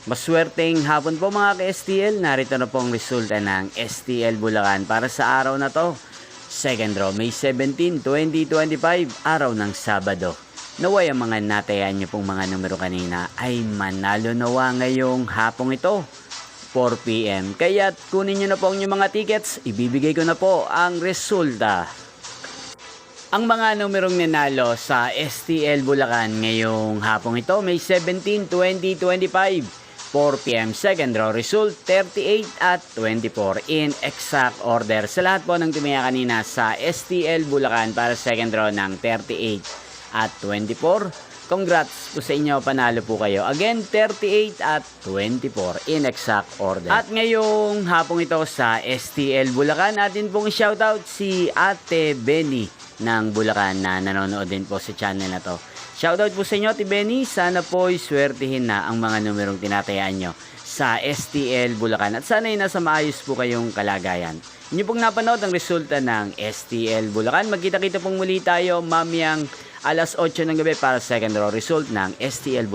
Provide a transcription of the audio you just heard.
Maswerteng hapon po mga ka-STL, narito na po ang resulta ng STL Bulacan para sa araw na to. Second draw, May 17, 2025, araw ng Sabado. Naway ang mga natayan niyo pong mga numero kanina ay manalo nawa ngayong hapong ito, 4 PM. Kaya kunin niyo na po ang inyong mga tickets, ibibigay ko na po ang resulta. Ang mga numerong nanalo sa STL Bulacan ngayong hapong ito, May 17, 2025. 4 PM second draw result 38 at 24 in exact order. Sa lahat po ng tumaya kanina sa STL Bulacan para second draw ng 38 at 24. Congrats po sa inyo, panalo po kayo. Again, 38 at 24 in exact order. At ngayong hapong ito sa STL Bulacan, atin pong shoutout si Ate Benny ng Bulacan na nanonood din po sa channel na to. Shoutout po sa inyo, Ate Benny. Sana po swertihin na ang mga numerong tinatayaan nyo sa STL Bulacan. At sana nasa maayos po kayong kalagayan. Inyo pong napanood ang resulta ng STL Bulacan. Magkita-kita pong muli tayo mamayang alas 8 ng gabi para second draw result ng STL Bulacan.